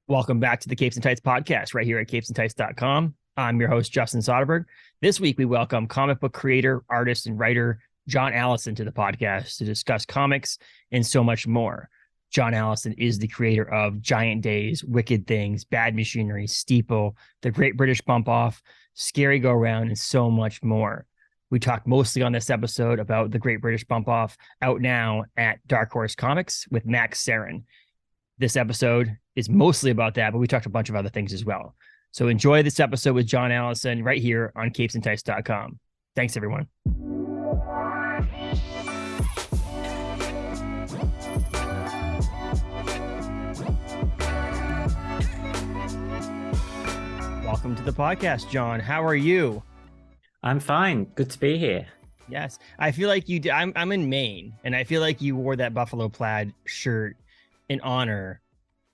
Welcome back to the Capes and Tights podcast right here at capesandtights.com. I'm your host, Justin Soderberg. This week, we welcome comic book creator, artist, and writer John Allison to the podcast to discuss comics and so much more. John Allison is the creator of Giant Days, Wicked Things, Bad Machinery, Steeple, The Great British Bump Off, Scary Go Round, and so much more. We talk mostly on this episode about The Great British Bump Off, out now at Dark Horse Comics with Max Sarin. This episode is mostly about that, but we talked a bunch of other things as well. So enjoy this episode with John Allison right here on capesandtights.com. Thanks, everyone. Welcome to the podcast, John. How are you? I'm fine. Good to be here. Yes. I feel like you did. I'm in Maine, and I feel like you wore that buffalo plaid shirt in honor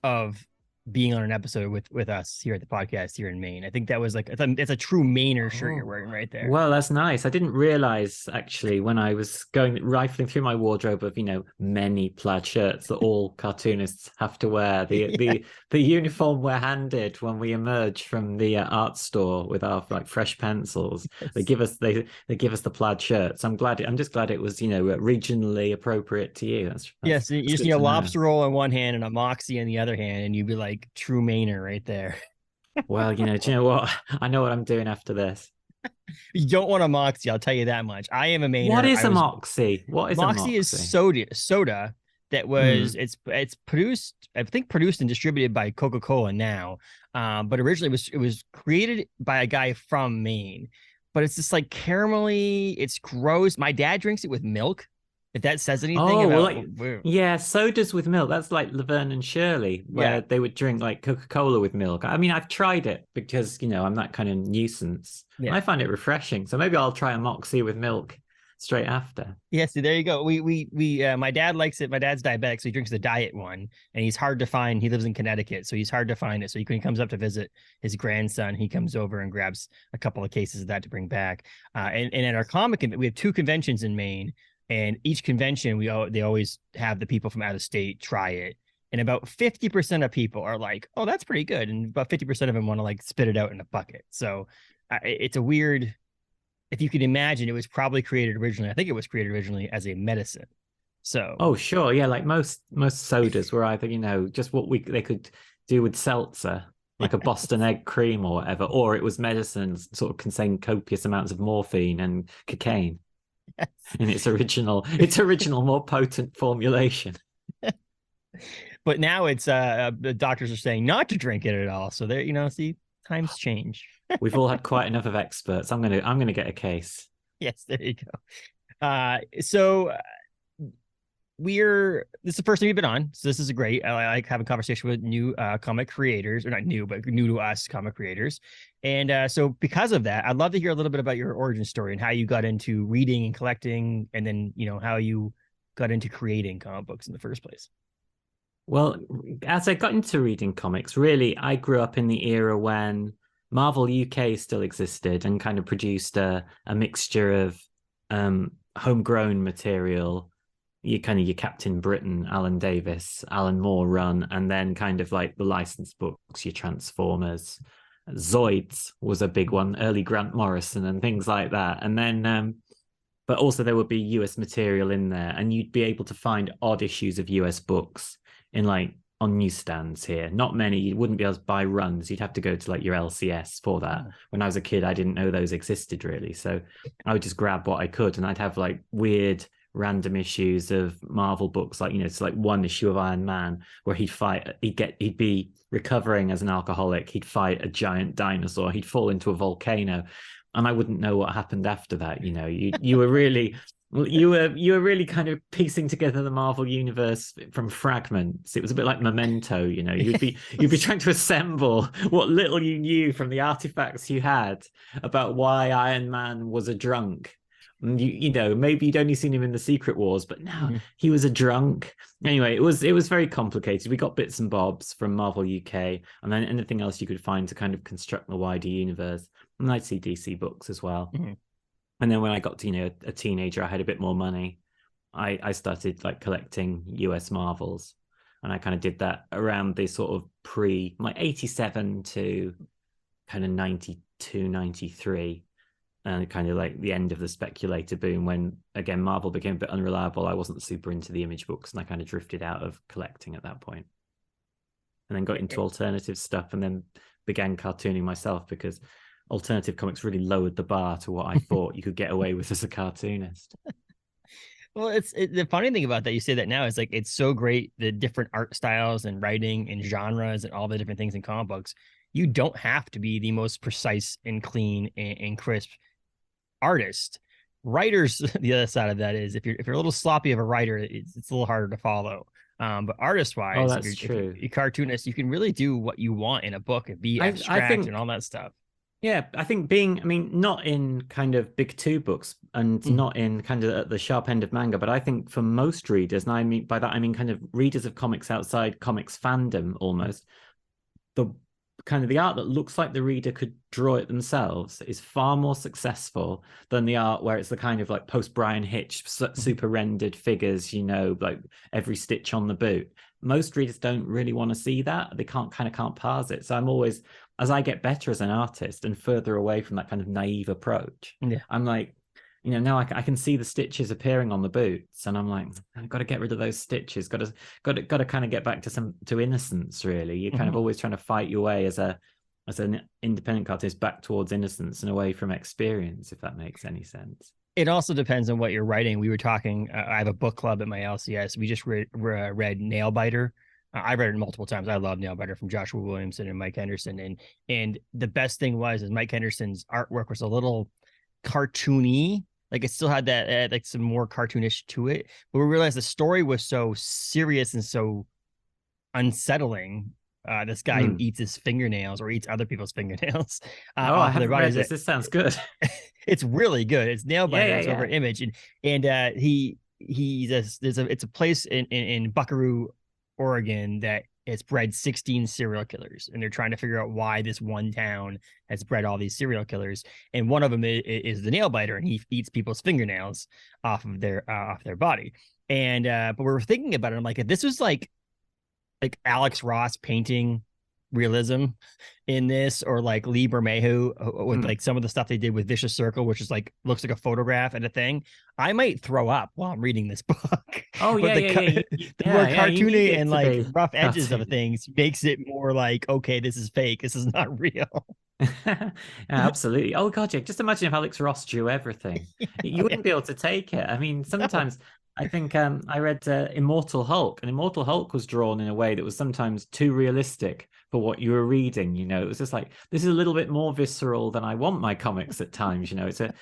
of being on an episode with us here at the podcast here in Maine. I think that was like, it's a true Mainer shirt you're wearing right there. Well, that's nice. I didn't realize actually when I was rifling through my wardrobe of, many plaid shirts that all cartoonists have to wear. The uniform we're handed when we emerge from the art store with our fresh pencils. Yes. They give us the plaid shirts. I'm just glad it was, regionally appropriate to you. Yes, you just need a lobster roll in one hand and a Moxie in the other hand, and you'd be like true Mainer right there. Well, do you know what? I know what I'm doing after this. You don't want a Moxie, I'll tell you that much. I am a Mainer. What is a Moxie? What is Moxie? A Moxie is soda that was it's produced and distributed by Coca-Cola now. But originally it was created by a guy from Maine. But it's just like caramelly, it's gross. My dad drinks it with milk. If that says anything about sodas with milk. That's like Laverne and Shirley, where they would drink like Coca-Cola with milk. I mean, I've tried it because I'm that kind of nuisance. Yeah. I find it refreshing. So maybe I'll try a Moxie with milk straight after. Yeah, so there you go. We my dad likes it. My dad's diabetic, so he drinks the diet one, and he's hard to find. He lives in Connecticut, so he's hard to find it. So when he comes up to visit his grandson, he comes over and grabs a couple of cases of that to bring back. And at our comic, we have 2 conventions in Maine. And each convention, they always have the people from out of state try it. And about 50% of people are like, oh, that's pretty good. And about 50% of them want to like spit it out in a bucket. So it's a weird, if you can imagine, it was probably created originally. I think it was created originally as a medicine. So. Oh, sure. Yeah. Like most sodas were either, just what they could do with seltzer, like a Boston egg cream or whatever, or it was medicines sort of contain copious amounts of morphine and cocaine. Yes. In its original more potent formulation. But now it's the doctors are saying not to drink it at all. So there, see, times change. We've all had quite enough of experts. I'm gonna get a case. Yes, there you go. So this is the first time you've been on, so this is great. I like having a conversation with new comic creators, or not new, but new to us comic creators. And so because of that, I'd love to hear a little bit about your origin story and how you got into reading and collecting, and then how you got into creating comic books in the first place. Well, as I got into reading comics, really, I grew up in the era when Marvel UK still existed and kind of produced a mixture of homegrown material. Your Captain Britain, Alan Davis, Alan Moore run, and then kind of like the licensed books, your Transformers. Zoids was a big one, early Grant Morrison and things like that. And then, but also there would be US material in there, and you'd be able to find odd issues of US books on newsstands here. Not many. You wouldn't be able to buy runs. You'd have to go to like your LCS for that. When I was a kid, I didn't know those existed really. So I would just grab what I could, and I'd have like weird random issues of Marvel books, like it's like one issue of Iron Man where he'd be recovering as an alcoholic, he'd fight a giant dinosaur, he'd fall into a volcano, and I wouldn't know what happened after that. You were really kind of piecing together the Marvel universe from fragments. It was a bit like Memento. You'd be trying to assemble what little you knew from the artifacts you had about why Iron Man was a drunk. Maybe you'd only seen him in the Secret Wars, but now he was a drunk. Anyway, it was very complicated. We got bits and bobs from Marvel UK, and then anything else you could find to kind of construct the wider universe. And I'd see DC books as well. Mm-hmm. And then when I got to a teenager, I had a bit more money. I started like collecting US Marvels. And I kind of did that around the sort of like 87 to kind of 92, 93. And kind of like the end of the speculator boom, when again Marvel became a bit unreliable. I wasn't super into the image books, and I kind of drifted out of collecting at that point. And then got into alternative stuff, and then began cartooning myself, because alternative comics really lowered the bar to what I thought you could get away with as a cartoonist. Well, the funny thing about that, you say that now, is like it's so great, the different art styles and writing and genres and all the different things in comic books. You don't have to be the most precise and clean and crisp artist. Writers, the other side of that is, if you're a little sloppy of a writer, it's a little harder to follow. But artist wise, that's true. If you're a cartoonist, you can really do what you want in a book and be abstract, I think, and all that stuff. Yeah, I think not in kind of big two books, and not in kind of at the sharp end of manga, but I think for most readers, and I mean by that I mean kind of readers of comics outside comics fandom almost, the kind of the art that looks like the reader could draw it themselves is far more successful than the art where it's the kind of like post Brian Hitch super rendered figures, like every stitch on the boot. Most readers don't really want to see that. They can't parse it. So I'm always, as I get better as an artist and further away from that kind of naive approach, I'm like, now I can see the stitches appearing on the boots, and I'm like, I've got to get rid of those stitches. Got to kind of get back to innocence. Really, you're kind of always trying to fight your way as an independent artist back towards innocence and away from experience, if that makes any sense. It also depends on what you're writing. We were talking. I have a book club at my LCS. We just read Nailbiter. I read it multiple times. I love Nailbiter from Joshua Williamson and Mike Henderson. And the best thing is Mike Henderson's artwork was a little cartoony. Like it still had that like some more cartoonish to it, but we realized the story was so serious and so unsettling. This guy who eats his fingernails or eats other people's fingernails. I haven't read this. This sounds good. It's really good. It's Nailbiter. It's over Image, and it's a place in Buckaroo, Oregon, that it's bred 16 serial killers, and they're trying to figure out why this one town has bred all these serial killers. And one of them is the nail biter, and he eats people's fingernails off of their body. And but we were thinking about it. I'm like, if this was like Alex Ross painting realism in this, or like Lee Bermejo with like some of the stuff they did with Vicious Circle, which is like looks like a photograph and a thing, I might throw up while I'm reading this book. Oh yeah, the more cartoony and like rough edges of things makes it more like, okay, this is fake, this is not real. Absolutely. Oh god, yeah. Just imagine if Alex Ross drew everything. You wouldn't be able to take it. I mean, sometimes I think I read Immortal Hulk, and Immortal Hulk was drawn in a way that was sometimes too realistic for what you were reading. It was just like, this is a little bit more visceral than I want my comics at times. It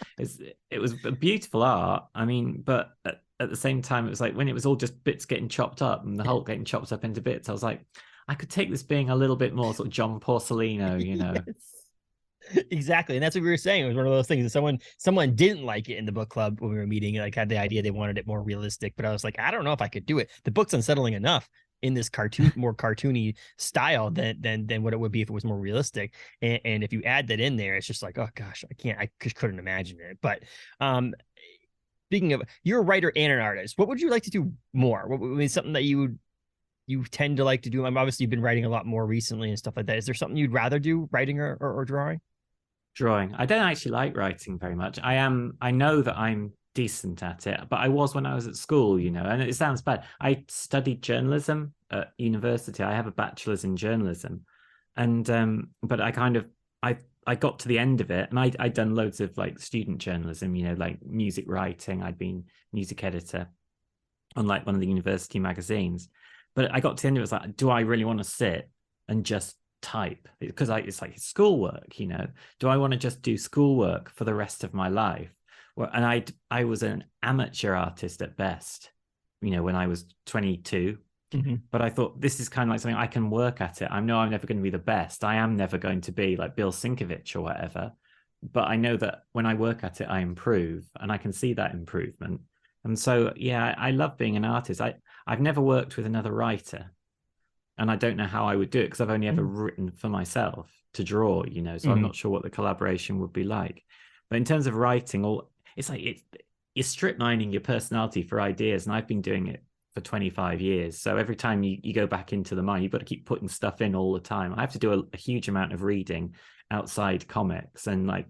was a beautiful art. I mean, but at the same time, it was like when it was all just bits getting chopped up and the Hulk getting chopped up into bits, I was like, I could take this being a little bit more sort of John Porcellino, Yes. Exactly. And that's what we were saying. It was one of those things that someone didn't like it in the book club when we were meeting, like had the idea they wanted it more realistic, but I was like, I don't know if I could do it. The book's unsettling enough in this more cartoony style than what it would be if it was more realistic. And if you add that in there, it's just like, oh gosh, I just couldn't imagine it. But speaking of, you're a writer and an artist. What would you like to do more? What would be something that you tend to like to do? Obviously you've been writing a lot more recently and stuff like that. Is there something you'd rather do, writing or drawing? Drawing. I don't actually like writing very much. I know that I'm decent at it, but I was when I was at school, and it sounds bad. I studied journalism at university. I have a bachelor's in journalism, and but I got to the end of it, and I'd done loads of like student journalism, like music writing. I'd been music editor on like one of the university magazines, but I got to the end of it, was like, do I really want to sit and just type? Because it's like schoolwork, do I want to just do schoolwork for the rest of my life? Well, and I was an amateur artist at best, when I was 22. But I thought, this is kind of like something I can work at it. I know I'm never going to be the best. I am never going to be like Bill Sienkiewicz or whatever, but I know that when I work at it, I improve, and I can see that improvement. And so I love being an artist. I've never worked with another writer, and I don't know how I would do it, because I've only ever written for myself to draw, so I'm not sure what the collaboration would be like. But in terms of writing, it's like you're strip mining your personality for ideas, and I've been doing it for 25 years. So every time you go back into the mind, you've got to keep putting stuff in all the time. I have to do a huge amount of reading outside comics, and like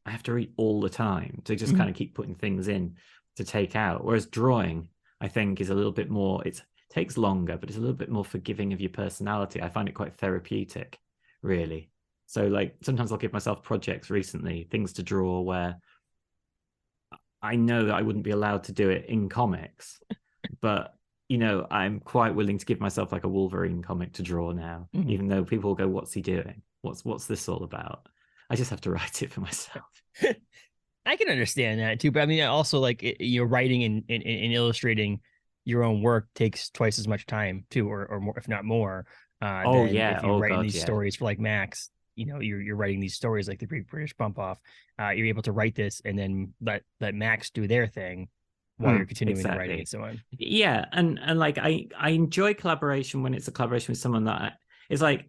I have to read all the time to just kind of keep putting things in to take out. Whereas drawing, I think, is a little bit more, it takes longer, but it's a little bit more forgiving of your personality. I find it quite therapeutic, really. So like sometimes I'll give myself projects recently, things to draw where I know that I wouldn't be allowed to do it in comics, but you know, I'm quite willing to give myself like a Wolverine comic to draw now, even though people will go, "What's he doing? What's this all about?" I just have to write it for myself. I can understand that too, but I mean, also like you're writing and illustrating your own work takes twice as much time too, or more, if not more. Oh than yeah, if you're writing God, these stories for like Max. You know, you're writing these stories like the Great British Bump Off. You're able to write this and then let Max do their thing while you're continuing to writing and so on. Yeah, and like I enjoy collaboration when it's a collaboration with someone that is like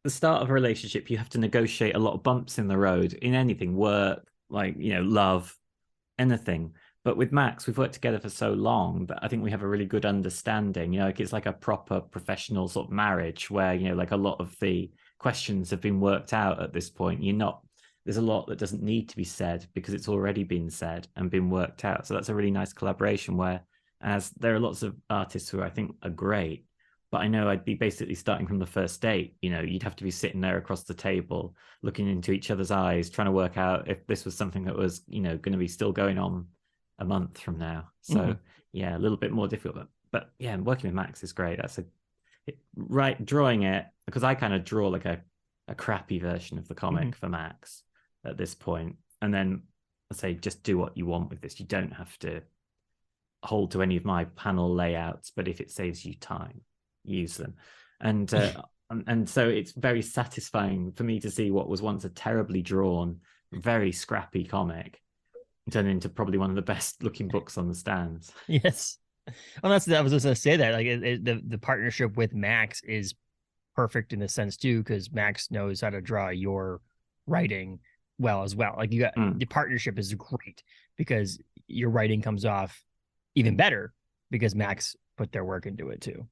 the start of a relationship. You have to negotiate a lot of bumps in the road in anything, work, like, you know, love, anything. But with Max, we've worked together for so long that I think we have a really good understanding. You know, like it's like a proper professional sort of marriage where, you know, like a lot of the questions have been worked out at this point. There's a lot that doesn't need to be said because it's already been said and been worked out. So that's a really nice collaboration where, as there are lots of artists who I think are great, but I know I'd be basically starting from the first date. You know, you'd have to be sitting there across the table, looking into each other's eyes, trying to work out if this was something that was, you know, going to be still going on a month from now. So yeah, a little bit more difficult. But yeah, working with Max is great. Right, drawing it, because I kind of draw like a crappy version of the comic for Max at this point, and then I say, just do what you want with this. You don't have to hold to any of my panel layouts, but if it saves you time, use them. And and so it's very satisfying for me to see what was once a terribly drawn, very scrappy comic turn into probably one of the best looking books on the stands. Yes. Well, I was just going to say that like the partnership with Max is perfect in the sense too, because Max knows how to draw your writing well as well. Like you got the partnership is great because your writing comes off even better because Max put their work into it too.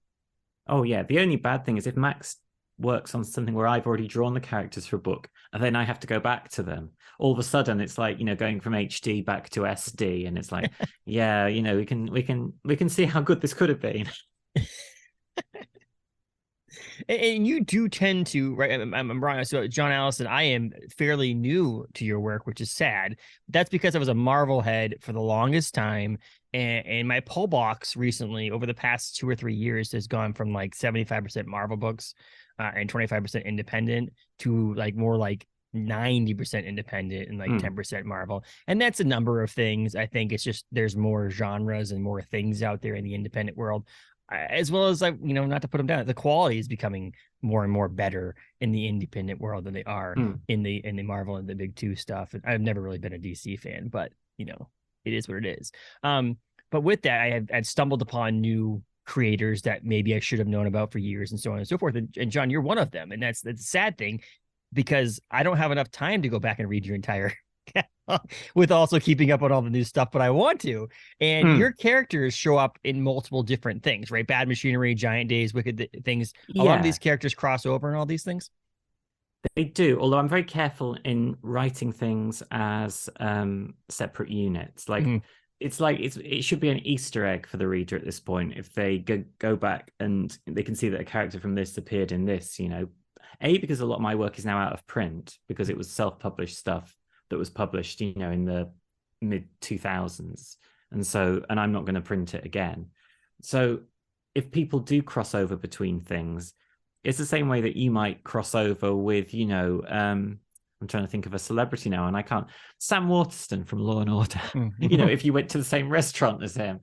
Oh yeah, the only bad thing is if Max works on something where I've already drawn the characters for a book and then I have to go back to them, all of a sudden it's like, you know, going from HD back to SD, and it's like, yeah, you know, we can see how good this could have been. And you do tend to, right? I'm wrong. So, John Allison, I am fairly new to your work, which is sad. That's because I was a Marvel head for the longest time. And my pull box recently, over the past 2 or 3 years, has gone from like 75% Marvel books and 25% independent to like more like 90% independent and like 10% Marvel. And that's a number of things. I think it's just there's more genres and more things out there in the independent world, as well as, like, you know, not to put them down, the quality is becoming more and more better in the independent world than they are in the Marvel and the big two stuff. And I've never really been a DC fan, but you know, it is what it is. But with that, I'd stumbled upon new creators that maybe I should have known about for years and so on and so forth. And John, you're one of them, and that's a sad thing because I don't have enough time to go back and read your entire with also keeping up on all the new stuff, but I want to. And your characters show up in multiple different things, right? Bad Machinery, Giant Days, Wicked Things. A lot of these characters cross over and all these things. They do, although I'm very careful in writing things as separate units. Like it's like it should be an Easter egg for the reader at this point. If they go back and they can see that a character from this appeared in this, you know, because a lot of my work is now out of print because it was self-published stuff that was published, you know, in the mid 2000s. And I'm not going to print it again. So if people do cross over between things, it's the same way that you might cross over with, you know, I'm trying to think of a celebrity now and I can't. Sam Waterston from Law and Order. You know, if you went to the same restaurant as him,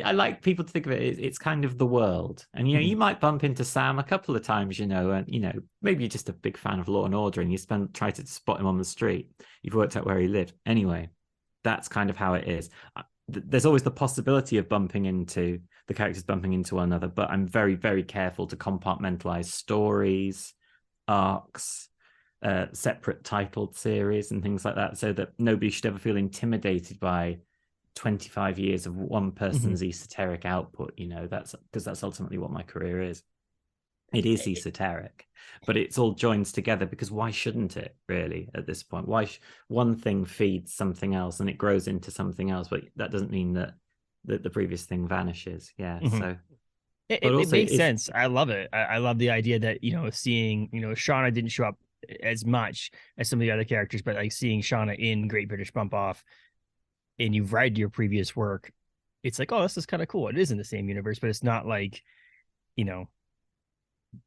I like people to think of it. It's kind of the world. And, you know, you might bump into Sam a couple of times, you know, and, you know, maybe you're just a big fan of Law and Order and you try to spot him on the street. You've worked out where he lived. Anyway, that's kind of how it is. There's always the possibility of the characters bumping into one another, but I'm very, very careful to compartmentalize stories, arcs, separate titled series and things like that, so that nobody should ever feel intimidated by 25 years of one person's esoteric output. That's because that's ultimately what my career is. It is esoteric, but it's all joins together, because why shouldn't it really at this point? Why one thing feeds something else and it grows into something else, but that doesn't mean that the previous thing vanishes. Yeah. So it makes sense. I love it. I love the idea that, seeing, Shauna didn't show up as much as some of the other characters, but like seeing Shauna in Great British Bump Off, and you've read your previous work, it's like, oh, this is kind of cool. It is in the same universe, but it's not like,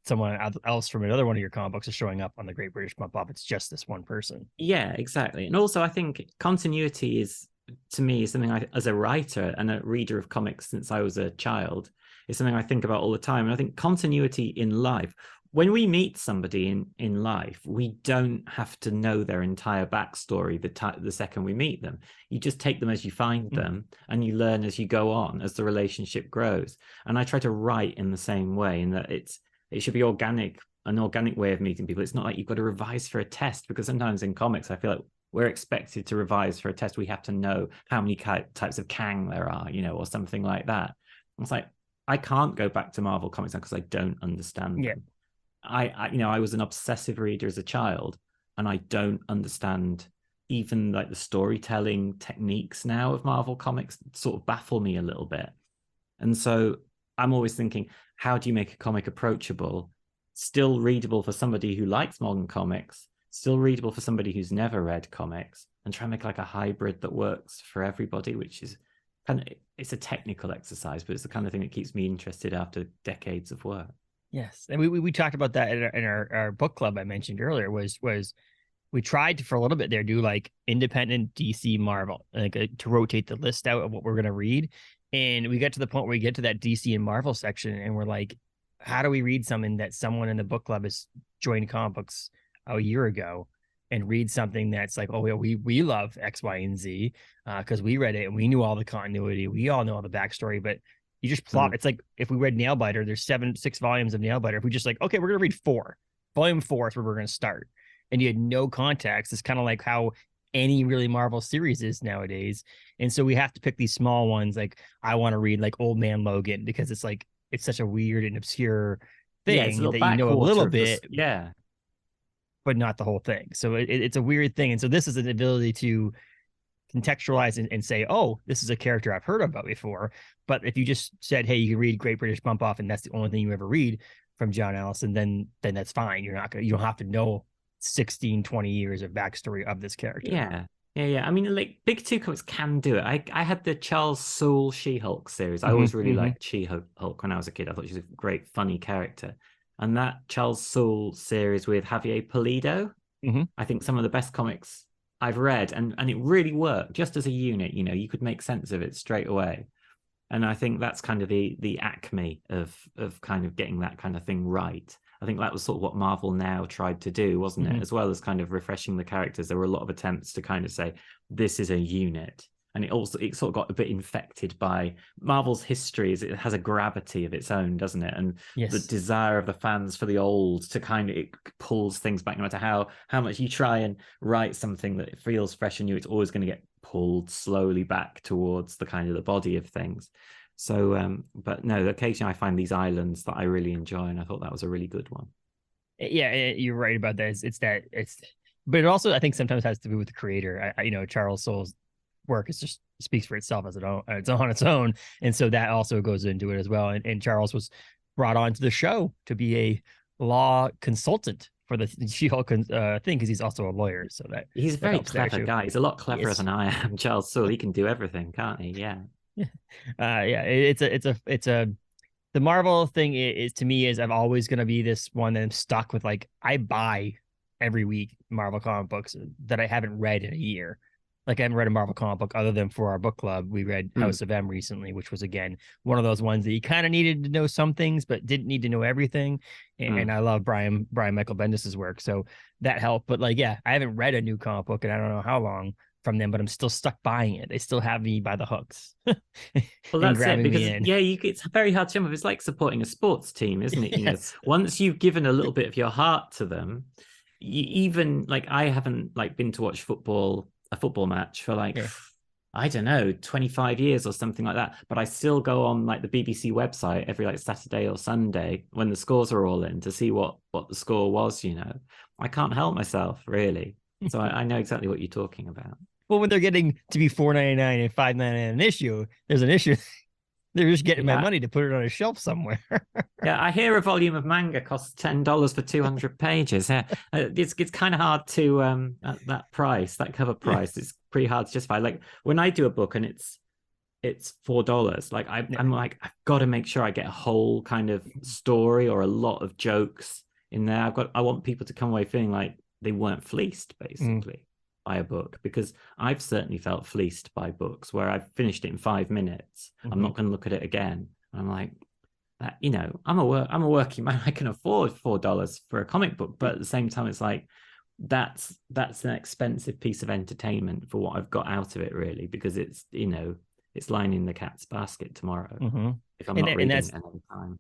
someone else from another one of your comic books is showing up on the Great British Bump Off. It's just this one person. Yeah, exactly. And also I think continuity is, to me, is something as a writer and a reader of comics since I was a child, is something I think about all the time. And I think continuity in life, when we meet somebody in life, we don't have to know their entire backstory the second we meet them. You just take them as you find them, and you learn as you go on, as the relationship grows. And I try to write in the same way, in that it should be organic, an organic way of meeting people. It's not like you've got to revise for a test, because sometimes in comics, I feel like we're expected to revise for a test. We have to know how many types of Kang there are, or something like that. It's like, I can't go back to Marvel comics because I don't understand them. I was an obsessive reader as a child, and I don't understand even like the storytelling techniques now of Marvel comics. Sort of baffle me a little bit. And so I'm always thinking, how do you make a comic approachable, still readable for somebody who likes modern comics, still readable for somebody who's never read comics, and try and make like a hybrid that works for everybody, which is it's a technical exercise, but it's the kind of thing that keeps me interested after decades of work. Yes. And we talked about that in our book club I mentioned earlier, was we tried to, for a little bit there, do like independent DC Marvel, like to rotate the list out of what we're going to read. And we get to the point where we get to that DC and Marvel section, and we're like, how do we read something that someone in the book club has joined comic books a year ago, and read something that's like, oh, yeah, we love X, Y, and Z because we read it and we knew all the continuity. We all know all the backstory, but you just plot. It's like if we read Nailbiter, there's 6 volumes of Nailbiter. If we just like, okay, we're going to read 4. Volume 4 is where we're going to start. And you had no context. It's kind of like how any really Marvel series is nowadays. And so we have to pick these small ones. Like I want to read like Old Man Logan, because it's like, it's such a weird and obscure thing that you know a little bit, but not the whole thing. So it's a weird thing. And so this is an ability to contextualize and say, oh, this is a character I've heard about before. But if you just said, hey, you can read Great British Bump Off, and that's the only thing you ever read from John Allison, then that's fine. You don't have to know 16-20 years of backstory of this character. Yeah. I mean, like Big Two comics can do it. I had the Charles Soule She-Hulk series. I always really liked She-Hulk when I was a kid. I thought she was a great, funny character. And that Charles Soule series with Javier Pulido, I think some of the best comics I've read, and it really worked just as a unit. You could make sense of it straight away. And I think that's kind of the acme of kind of getting that kind of thing right. I think that was sort of what Marvel Now tried to do, wasn't it? As well as kind of refreshing the characters, there were a lot of attempts to kind of say, this is a unit. And it sort of got a bit infected by Marvel's history. It has a gravity of its own, doesn't it? And the desire of the fans for the old to kind of, it pulls things back, no matter how much you try and write something that feels fresh and new, it's always going to get pulled slowly back towards the kind of the body of things. So, but no, occasionally I find these islands that I really enjoy, and I thought that was a really good one. Yeah, you're right about that. But it also, I think, sometimes has to do with the creator. Charles Soule's work is just speaks for itself it's on its own, and so that also goes into it as well. And Charles was brought on to the show to be a law consultant for the She-Hulk thing, because he's also a lawyer. So he's a very clever guy. He's a lot cleverer than I am. Charles Soule, he can do everything, can't he? Yeah. The Marvel thing is to me is I'm always going to be this one that I'm stuck with. Like I buy every week Marvel comic books that I haven't read in a year. Like I haven't read a Marvel comic book other than for our book club. We read House of M recently, which was again one of those ones that you kind of needed to know some things but didn't need to know everything. And I love Brian Michael Bendis's work, so that helped. But like, yeah, I haven't read a new comic book and I don't know how long from them, but I'm still stuck buying it. They still have me by the hooks. Well, that's it, because it's very hard to jump off. It's like supporting a sports team, isn't it? Yes. Once you've given a little bit of your heart to them, even like I haven't like been to watch a football match for I don't know, 25 years or something like that. But I still go on like the BBC website every like Saturday or Sunday when the scores are all in to see what the score was, you know. I can't help myself, really. So I know exactly what you're talking about. Well, when they're getting to be $4.99 and $5.99 an issue, there's an issue. They're just getting my Yeah. money to put it on a shelf somewhere. Yeah, I hear a volume of manga costs $10 for 200 pages. Yeah, it's kind of hard to at that price, that cover Yeah. price. It's pretty hard to justify. Like when I do a book and it's $4, like Yeah. I'm like I've got to make sure I get a whole kind of story or a lot of jokes in there. I want people to come away feeling like they weren't fleeced basically by a book, because I've certainly felt fleeced by books where I've finished it in 5 minutes. I'm not going to look at it again. I'm like, that, you know, I'm a working man. I can afford $4 for a comic book, but at the same time, it's like that's an expensive piece of entertainment for what I've got out of it, really, because it's, you know, it's lining the cat's basket tomorrow if I'm not reading it another time.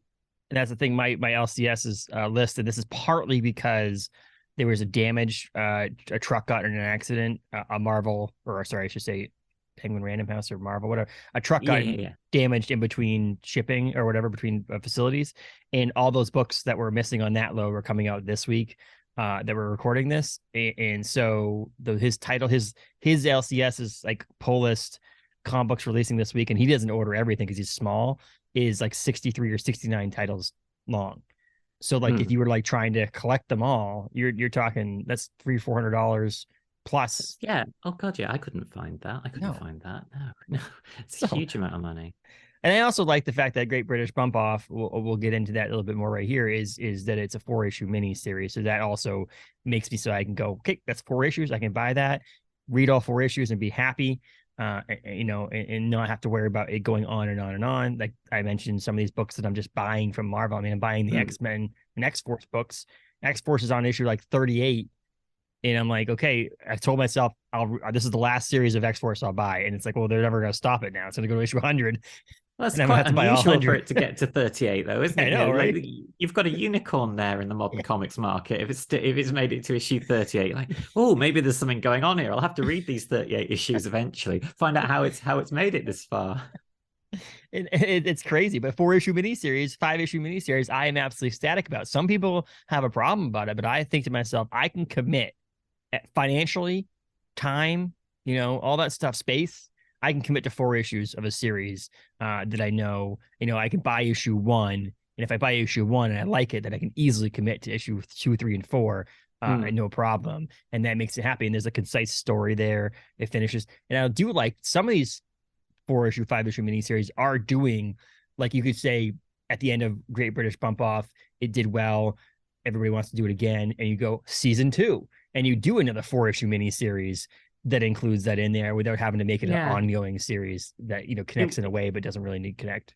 And that's the thing. My LCS is listed. This is partly because there was a damage. A truck got in an accident. A Marvel, or sorry, I should say Penguin Random House or Marvel, whatever. A truck got damaged in between shipping or whatever, between facilities, and all those books that were missing on that low were coming out this week. That we're recording this, and so his LCS is like pull list comic books releasing this week, and he doesn't order everything because he's small. Is like 63 or 69 titles long. So like if you were like trying to collect them all, you're talking that's $300-$400 plus. Yeah. Oh god, yeah. I couldn't find that. No. It's a huge amount of money. And I also like the fact that Great British Bump Off, we'll get into that a little bit more right here, is that it's a 4-issue mini series. So that also makes me so I can go, okay, that's 4 issues. I can buy that, read all 4 issues and be happy. You know, and not have to worry about it going on and on and on. Like I mentioned, some of these books that I'm just buying from Marvel. I mean, I'm buying the X-Men and X-Force books. X-Force is on issue like 38. And I'm like, okay, I told myself, this is the last series of X-Force I'll buy. And it's like, well, they're never going to stop it now. It's going to go to issue 100. Well, that's quite unusual for it to get to 38, though, isn't it? I know, right? Like, you've got a unicorn there in the modern comics market. If it's made it to issue 38, like, oh, maybe there's something going on here. I'll have to read these 38 issues eventually, find out how it's made it this far. It's crazy, but 4-issue miniseries, 5-issue miniseries, I am absolutely ecstatic about. Some people have a problem about it, but I think to myself, I can commit financially, time, you know, all that stuff, space. I can commit to 4 issues of a series that I know, you know, I can buy issue 1. And if I buy issue 1 and I like it, then I can easily commit to issue 2, 3, and 4. No problem. And that makes it happy. And there's a concise story there. It finishes. And I do like some of these 4-issue, 5-issue miniseries are doing, like you could say at the end of Great British Bump Off, it did well. Everybody wants to do it again. And you go season 2 and you do another 4-issue miniseries that includes that in there without having to make it an ongoing series that, you know, connects in a way, but doesn't really need to connect.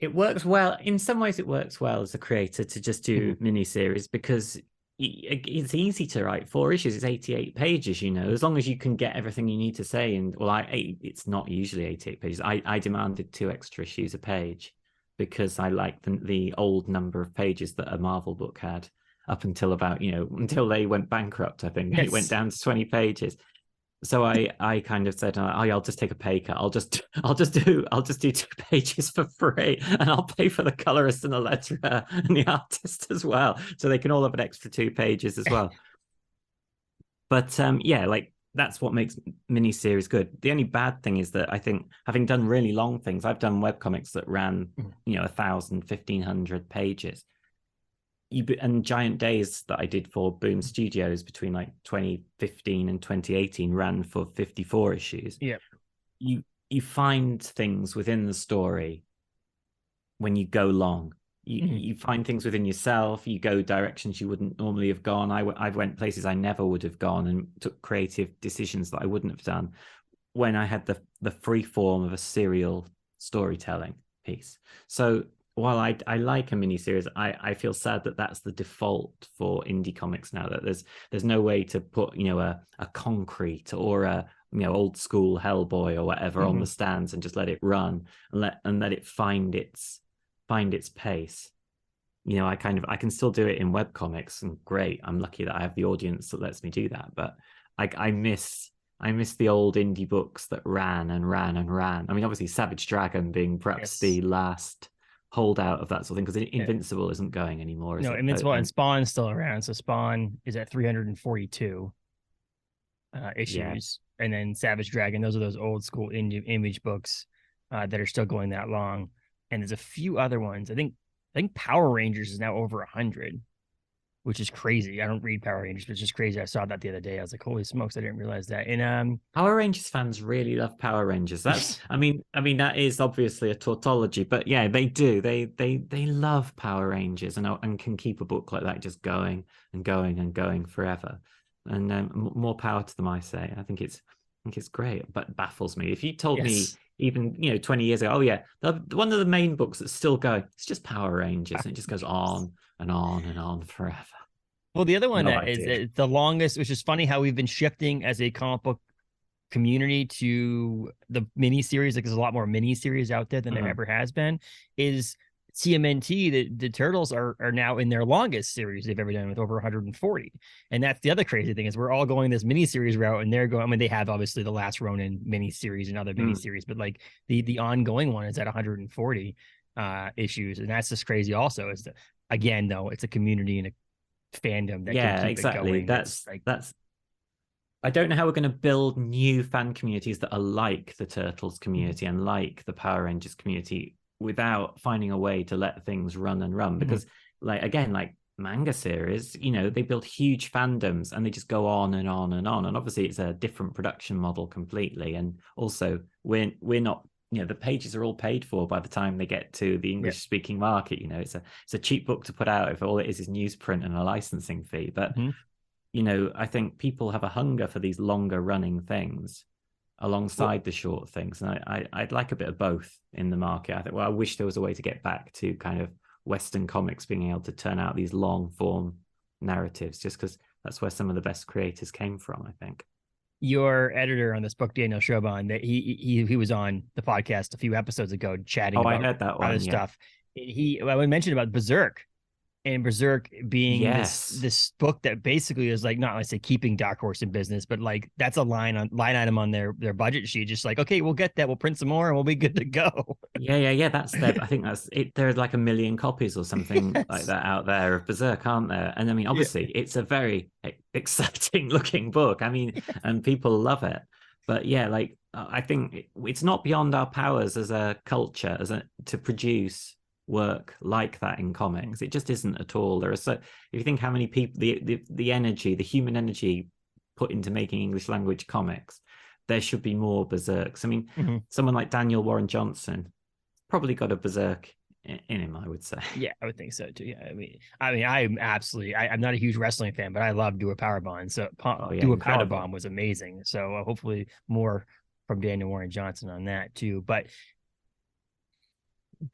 It works well. In some ways, it works well as a creator to just do miniseries because it's easy to write 4 issues. It's 88 pages, you know, as long as you can get everything you need to say. And well, it's not usually 88 pages. I demanded 2 extra issues a page because I like the old number of pages that a Marvel book had up until about, you know, until they went bankrupt, I think. It went down to 20 pages. So I kind of said, I'll just take a pay cut. I'll just do 2 pages for free, and I'll pay for the colorist and the letterer and the artist as well, so they can all have an extra 2 pages as well. But yeah, like that's what makes miniseries good. The only bad thing is that I think, having done really long things, I've done webcomics that ran, you know, 1,000, 1,500 pages. And Giant Days that I did for Boom Studios between like 2015 and 2018 ran for 54 issues. Yeah. You find things within the story when you go long. You find things within yourself. You go directions you wouldn't normally have gone. I went places I never would have gone and took creative decisions that I wouldn't have done when I had the free form of a serial storytelling piece. So while I like a miniseries, I feel sad that that's the default for indie comics now, that there's no way to put, you know, a Concrete or a, you know, old school Hellboy or whatever on the stands and just let it run and let it find its pace. You know, I can still do it in webcomics, and great. I'm lucky that I have the audience that lets me do that. But I miss I miss the old indie books that ran and ran and ran. I mean, obviously Savage Dragon being perhaps the last holdout of that sort of thing, because Invincible isn't going anymore, is No, it? Invincible and Spawn's still around. So Spawn is at 342 issues. And then Savage Dragon, those are those old school image books that are still going that long. And there's a few other ones. I think Power Rangers is now over 100, which is crazy. I don't read Power Rangers, but it's just crazy. I saw that the other day. I was like, holy smokes, I didn't realize that. And Power Rangers fans really love Power Rangers. That's I mean that is obviously a tautology, but yeah, they do. They love Power Rangers and can keep a book like that just going and going and going forever. And more power to them, I say. I think it's great, but it baffles me. If you told me even 20 years ago, oh yeah, one of the main books that's still going, it's just Power Rangers, and it just goes on and on and on forever. Well, the other one that is the longest, which is funny how we've been shifting as a comic book community to the miniseries. Like there's a lot more miniseries out there than there ever has been. Is TMNT, the Turtles are now in their longest series they've ever done, with over 140. And that's the other crazy thing, is we're all going this miniseries route, and they're going, I mean, they have obviously the Last Ronin miniseries and other miniseries, but like the ongoing one is at 140 issues. And that's just crazy also, is that, again, though, it's a community and a fandom that can keep it going. That's I don't know how we're going to build new fan communities that are like the Turtles community and like the Power Rangers community without finding a way to let things run and run, because like manga series, they build huge fandoms and they just go on and on and on, and obviously it's a different production model completely. And also we're not, the pages are all paid for by the time they get to the English speaking market. It's a cheap book to put out if all it is newsprint and a licensing fee. But I think people have a hunger for these longer running things alongside the short things, and I'd like a bit of both in the market. I think, I wish there was a way to get back to kind of Western comics being able to turn out these long form narratives, just because that's where some of the best creators came from, I think. Your editor on this book, Daniel Chauvin, that he was on the podcast a few episodes ago chatting about I heard that one, stuff. We mentioned about Berserk, and Berserk being this book that basically is like, not, let's say, keeping Dark Horse in business, but like that's a line item on their budget sheet, just like, okay, we'll get that, we'll print some more and we'll be good to go. That's their, I think that's it. There's like 1 million copies or something like that out there of Berserk, aren't there? And I mean, obviously it's a very exciting looking book, I mean, and people love it. But like I think it's not beyond our powers as a culture to produce work like that in comics. It just isn't at all. There are if you think how many people, the energy, the human energy put into making English language comics, there should be more Berserks. I mean, someone like Daniel Warren Johnson probably got a Berserk in him, I would say. Yeah, I would think so too. Yeah, I'm not a huge wrestling fan, but I love Do a Powerbomb. So Do a Powerbomb was amazing. So hopefully more from Daniel Warren Johnson on that too. But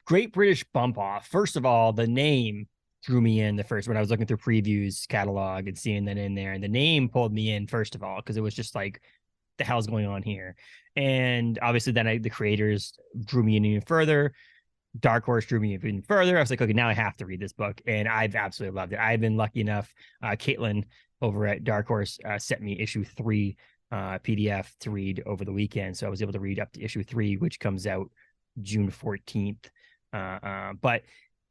Great British Bump Off. First of all, the name drew me in when I was looking through previews catalog and seeing that in there, and the name pulled me in first of all, because it was just like, the hell's going on here? And obviously then the creators drew me in even further. Dark Horse drew me even further. I was like, okay, now I have to read this book, and I've absolutely loved it. I've been lucky enough. Caitlin over at Dark Horse sent me issue 3 PDF to read over the weekend, so I was able to read up to issue 3, which comes out June 14th. But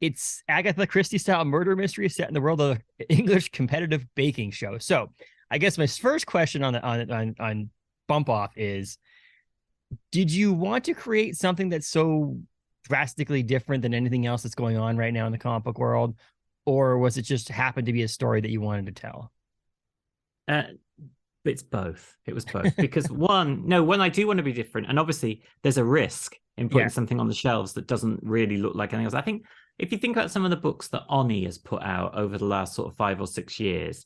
it's Agatha Christie-style murder mystery set in the world of English competitive baking show. So I guess my first question on Bump Off is, did you want to create something that's so drastically different than anything else that's going on right now in the comic book world, or was it just happened to be a story that you wanted to tell? It's both. It was both. Because when I do want to be different, and obviously there's a risk in putting something on the shelves that doesn't really look like anything else. I think if you think about some of the books that Oni has put out over the last sort of 5 or 6 years,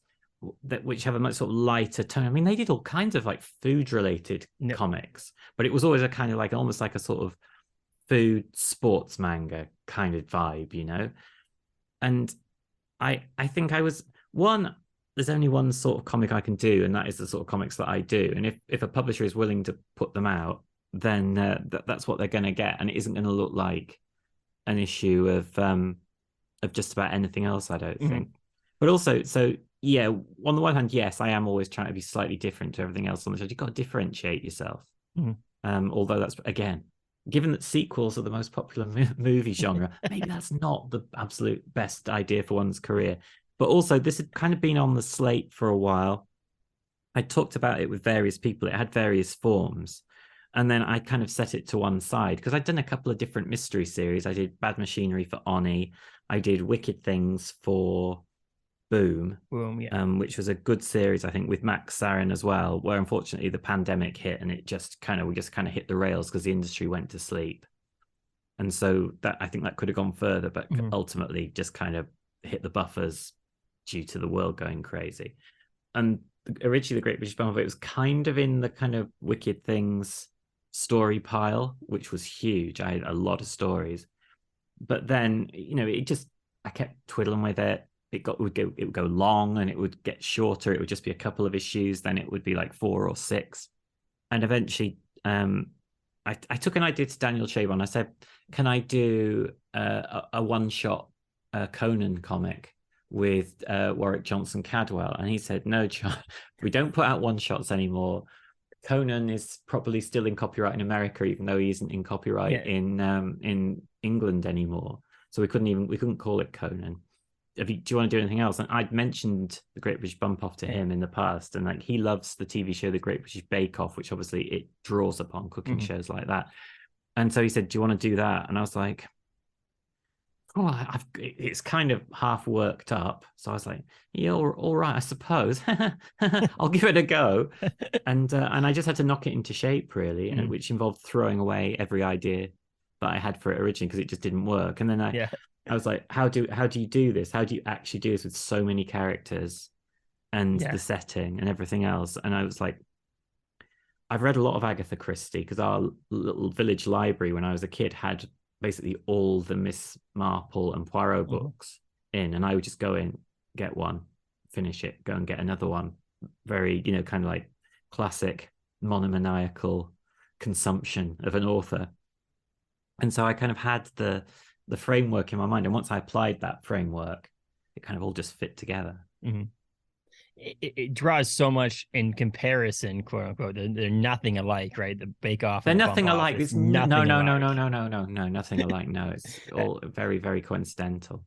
which have a much sort of lighter tone. I mean, they did all kinds of like food related comics, but it was always a kind of like almost like a sort of food sports manga kind of vibe, And I think I was there's only one sort of comic I can do, and that is the sort of comics that I do. And if a publisher is willing to put them out, then that's what they're going to get, and it isn't going to look like an issue of just about anything else, I don't think. But also, so yeah, on the one hand, yes, I am always trying to be slightly different to everything else on the show. You've got to differentiate yourself. Although that's, again, given that sequels are the most popular movie genre, maybe that's not the absolute best idea for one's career. But also, this had kind of been on the slate for a while. I talked about it with various people. It had various forms. And then I kind of set it to one side because I'd done a couple of different mystery series. I did Bad Machinery for Oni. I did Wicked Things for Boom, yeah. Which was a good series, I think, with Max Sarin as well, where unfortunately the pandemic hit and it just kind of hit the rails because the industry went to sleep. And so that, I think that could have gone further, but ultimately just kind of hit the buffers due to the world going crazy. And originally the Great British Bump was kind of in the kind of Wicked Things story pile, which was huge. I had a lot of stories, but then, you know, I kept twiddling with it. It would go long, and it would get shorter. It would just be a couple of issues. Then it would be like 4 or 6. And eventually, I took an idea to Daniel Chabon. I said, can I do a one-shot Conan comic with Warwick Johnson Cadwell? And he said, no, John, we don't put out one-shots anymore. Conan is probably still in copyright in America, even though he isn't in copyright in England anymore. So we couldn't call it Conan. Do you want to do anything else? And I'd mentioned the Great British Bump Off to him in the past, and like he loves the TV show The Great British Bake Off, which obviously it draws upon cooking shows like that. And so he said, do you want to do that? And I was like, oh, it's kind of half worked up. So I was like, yeah, all right, I suppose. I'll give it a go. And I just had to knock it into shape, really, which involved throwing away every idea that I had for it originally because it just didn't work. And then I was like, how do you do this? How do you actually do this with so many characters and the setting and everything else? And I was like, I've read a lot of Agatha Christie because our little village library when I was a kid had basically all the Miss Marple and Poirot books in, and I would just go in, get one, finish it, go and get another one. Very, you know, kind of like classic monomaniacal consumption of an author. And so I kind of had the framework in my mind, and once I applied that framework, it kind of all just fit together. It draws so much in comparison, quote unquote. They're nothing alike, right? The Bake Off. They're nothing alike. It's nothing no, nothing alike. No, it's all very, very coincidental.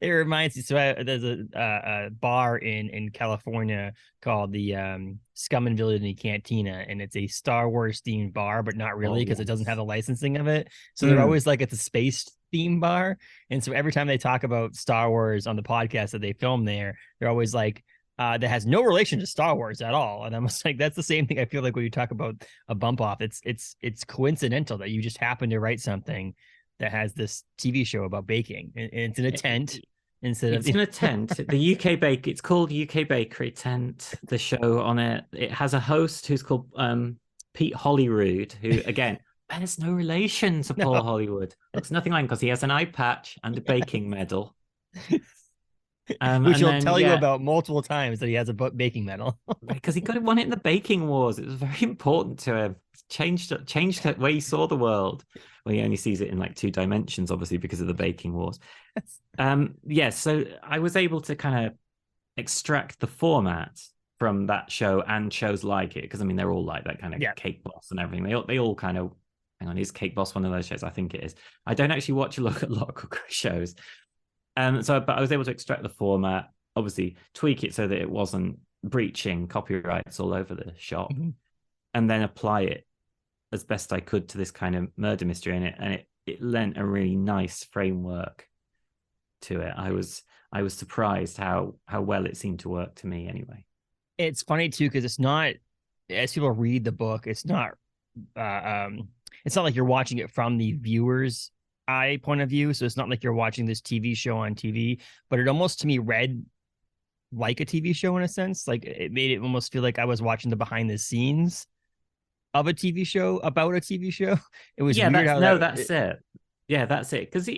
It reminds me. So there's a bar in California called the Scum and Villainy Cantina, and it's a Star Wars themed bar, but not really because it doesn't have the licensing of it. So they're always like it's a space theme bar, and so every time they talk about Star Wars on the podcast that they film there, they're always like, that has no relation to Star Wars at all. And I'm just like, that's the same thing I feel like when you talk about a bump off. It's coincidental that you just happen to write something that has this TV show about baking, and it's in a tent instead of... It's in a tent. The UK Bake, it's called UK Bakery Tent, the show on it. It has a host who's called Pete Hollywood, who, again, there's no relation to Paul Hollywood. Looks nothing like him because he has an eye patch and a baking medal. Which he'll tell you about multiple times that he has a baking medal. Because he won it in the baking wars. It was very important to him. Changed the way he saw the world. Well, he only sees it in like 2 dimensions, obviously, because of the baking wars. So I was able to kind of extract the format from that show and shows like it, because I mean they're all like that kind of Cake Boss and everything. They all kind of... Hang on, is Cake Boss one of those shows? I think it is. I don't actually watch a lot of cookery shows. But I was able to extract the format, obviously tweak it so that it wasn't breaching copyrights all over the shop, and then apply it as best I could to this kind of murder mystery in it. And it lent a really nice framework to it. I was surprised how well it seemed to work to me anyway. It's funny too, because it's not, as people read the book, it's not like you're watching it from the viewer's eye point of view. So it's not like you're watching this TV show on TV, but it almost to me read like a TV show in a sense. Like it made it almost feel like I was watching the behind the scenes of a TV show about a TV show. It was weird. That's it. Yeah, that's it. Because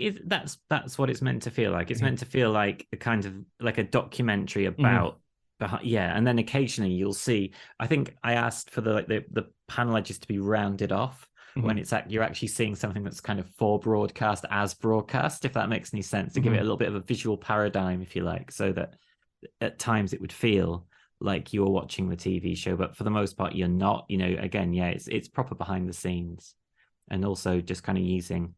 that's what it's meant to feel like. It's meant to feel like a kind of like a documentary about and then occasionally you'll see. I think I asked for the panel edges to be rounded off. When you're actually seeing something that's kind of for broadcast as broadcast, if that makes any sense, to give it a little bit of a visual paradigm, if you like, so that at times it would feel like you're watching the TV show, but for the most part you're not. Again, yeah, it's proper behind the scenes, and also just kind of using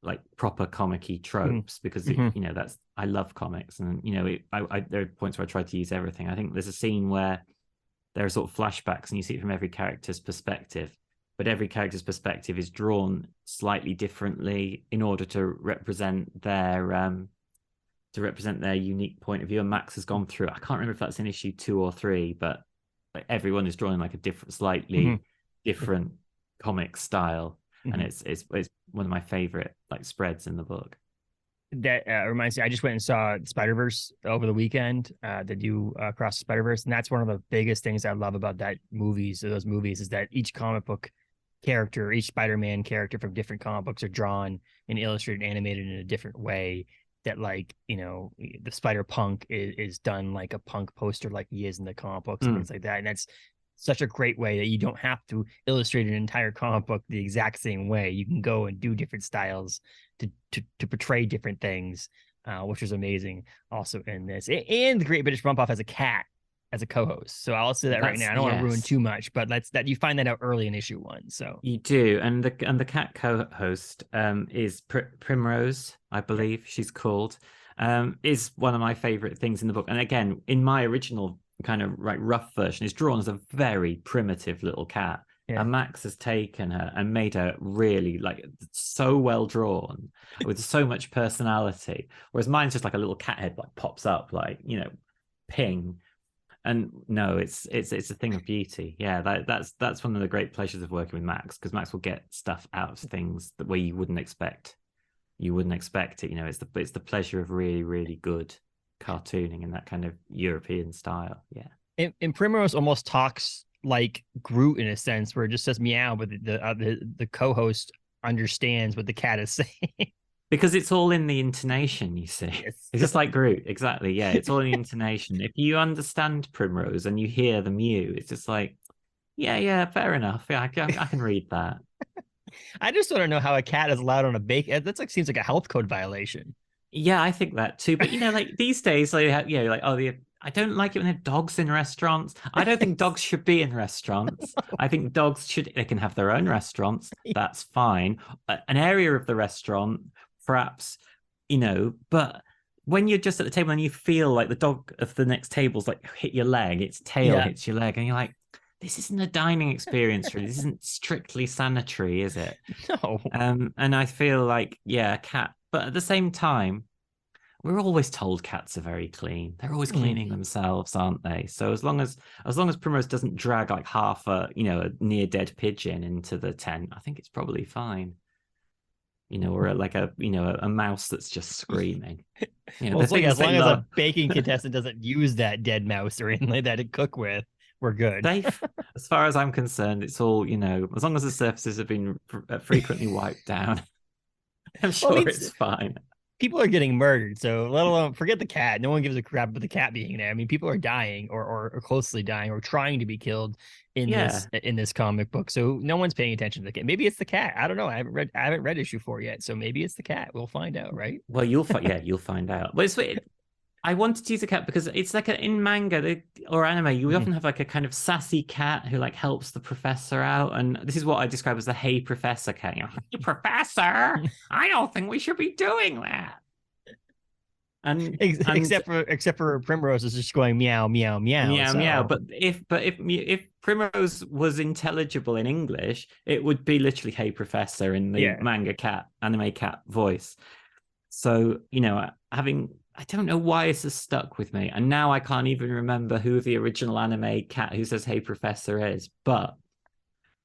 like proper comic-y tropes, because that's, I love comics, and there are points where I try to use everything. I think there's a scene where there are sort of flashbacks and you see it from every character's perspective, but every character's perspective is drawn slightly differently in order to represent their unique point of view. And Max has gone through, I can't remember if that's in issue 2 or 3, but like everyone is drawn in like a different, slightly different comic style. And it's one of my favorite like spreads in the book. That reminds me, I just went and saw Spider-Verse over the weekend, the new Across the Spider-Verse, and that's one of the biggest things I love about those movies, is that each comic book character, each Spider-Man character from different comic books are drawn and illustrated and animated in a different way. That, like, the Spider-Punk is done like a punk poster like he is in the comic books and things like that. And that's such a great way that you don't have to illustrate an entire comic book the exact same way. You can go and do different styles to portray different things, which is amazing also in this. And the Great British Bump Off has a cat as a co-host. So I'll say that right now. I don't want to ruin too much, but that you find that out early in issue 1. So you do, and the cat co-host is Primrose, I believe she's called, is one of my favorite things in the book. And again, in my original kind of like rough version, is drawn as a very primitive little cat. And Max has taken her and made her really like so well drawn with so much personality, whereas mine's just like a little cat head like pops up like ping. And no, it's a thing of beauty. Yeah, that's one of the great pleasures of working with Max, because Max will get stuff out of things that way you wouldn't expect it. It's the pleasure of really, really good cartooning in that kind of European style. Yeah. And Primrose almost talks like Groot in a sense, where it just says meow, but the co-host understands what the cat is saying. Because it's all in the intonation, you see. Yes. It's just like Groot, exactly. Yeah, it's all in the intonation. If you understand Primrose and you hear the mew, it's just like, yeah, fair enough. Yeah, I can read that. I just want to know how a cat is allowed on a bake. That's like, seems like a health code violation. Yeah, I think that too. But like these days, like I don't like it when they have dogs in restaurants. I don't think dogs should be in restaurants. I think dogs they can have their own restaurants. That's fine. An area of the restaurant, perhaps, but when you're just at the table and you feel like the dog of the next table's like hit your leg, its tail hits your leg, and you're like, this isn't a dining experience, really. This isn't strictly sanitary, is it? No. And I feel like, a cat. But at the same time, we're always told cats are very clean. They're always cleaning themselves, aren't they? So as long as Primrose doesn't drag like half a near dead pigeon into the tent, I think it's probably fine. Or like a mouse that's just screaming. As long as a baking contestant doesn't use that dead mouse or anything like that to cook with, we're good. As far as I'm concerned, it's all, as long as the surfaces have been frequently wiped down, I'm sure it's fine. People are getting murdered, so let alone, forget the cat. No one gives a crap about the cat being there. I mean, people are dying or closely dying or trying to be killed in this comic book. So no one's paying attention to the cat. Maybe it's the cat. I don't know. I haven't read issue 4 yet, so maybe it's the cat. We'll find out, right? Well, you'll find out. But I wanted to use a cat because it's like in manga or anime, you often have like a kind of sassy cat who like helps the professor out. And this is what I describe as the "Hey Professor" cat. Hey Professor, I don't think we should be doing that. And except for Primrose is just going meow meow meow meow meow. But if Primrose was intelligible in English, it would be literally "Hey Professor" in the manga cat, anime cat voice. So I don't know why this has stuck with me, and now I can't even remember who the original anime cat who says "Hey Professor" is. But